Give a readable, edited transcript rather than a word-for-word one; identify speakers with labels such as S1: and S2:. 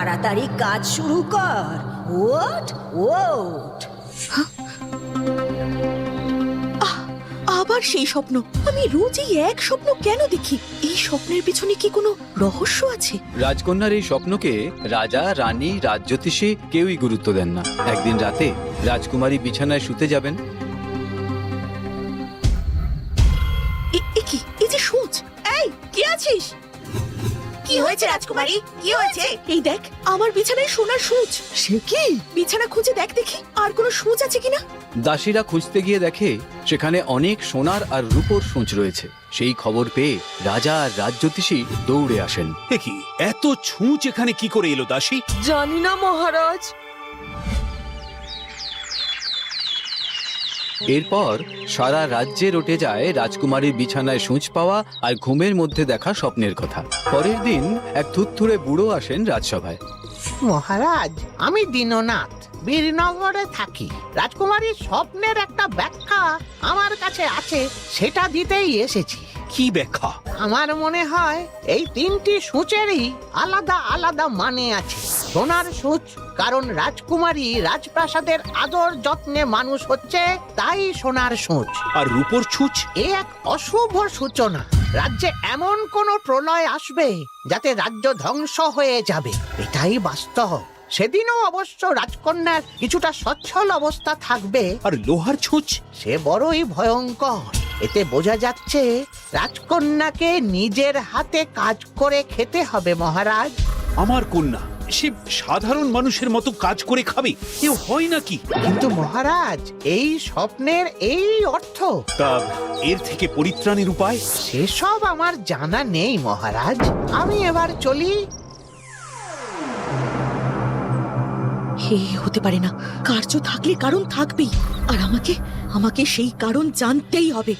S1: তাড়াতাড়ি কাজ শুরু কর। ওঠ ওঠ।
S2: আবার সেই স্বপ্ন। আমি রোজ এই এক স্বপ্ন কেন দেখি? এই স্বপ্নের পিছনে কি কোনো রহস্য আছে?
S3: রাজকন্যার এই স্বপ্নকে রাজা, রানী, রাজজ্যোতিষী কেউই গুরুত্ব দেন না। একদিন রাতে রাজকুমারী বিছানায় শুতে যাবেন।
S2: কি এই যে সূচ? এই কি আছিস?
S1: কি হয়েছে রাজকুমারী, কি হয়েছে?
S2: এই দেখ, আমার বিছানায় সোনার সূচ।
S1: সে কি?
S2: বিছানা খুঁজে দেখ দেখি আর কোনো সূচ আছে কিনা।
S3: দাসীরা খুঁজতে গিয়ে দেখে সেখানে অনেক সোনার আর রূপোর সূঁচ রয়েছে। সেই খবর পেয়ে রাজা আর রাজজ্যোতিষী দৌড়ে আসেন।
S4: কি এত ছুঁচ এখানে কি করে এলো দাসী?
S1: জানি না মহারাজ।
S3: এরপর সারা রাজ্যে রটে যায় রাজকুমারীর বিছানায় সূঁচ পাওয়া আর ঘুমের মধ্যে দেখা স্বপ্নের কথা। পরের দিন এক থুরথুরে বুড়ো আসেন রাজসভায়।
S5: মহারাজ, আমি দীননাথ, বীরনগরে থাকি। রাজকুমারীর স্বপ্নের একটা ব্যাখ্যা আমার কাছে আছে, সেটা দিতেই এসেছি।
S4: কি ব্যাখ্যা?
S5: আমার মনে হয় এই তিনটি সূচেরই আলাদা আলাদা মানে আছে। সোনার সূচ কারণ রাজকুমারী রাজপ্রাসাদের আদর যত্নে মানুষ হচ্ছে, তাই সোনার সূচ।
S4: আর রূপোর ছুঁচ?
S5: এ এক অশুভ সূচনা। রাজ্যে এমন কোন প্রলয় আসবে যাতে রাজ্য ধ্বংস হয়ে যাবে, এটাই বাস্তব। সেদিনও অবশ্য রাজকন্যার কিছুটা সচ্ছল অবস্থা থাকবে।
S4: আর লোহার ছুঁচ?
S5: সে বড়ই ভয়ঙ্কর। এতে বোঝা যাচ্ছে রাজকন্যাকে নিজের হাতে কাজ করে খেতে হবে মহারাজ।
S4: আমার কন্যা সে সাধারণ মানুষের মতো কাজ করে খাবে? এও হয় নাকি?
S5: কিন্তু মহারাজ, এই স্বপ্নের এই অর্থ।
S4: তা এর থেকে পরিত্রাণের উপায়?
S5: সেসব আমার জানা নেই মহারাজ। আমি এবার চলি।
S2: হে, হতে পারে না। কার্য থাকলে কারণ থাকবেই, আর আমাকে সেই কারণ জানতেই হবে।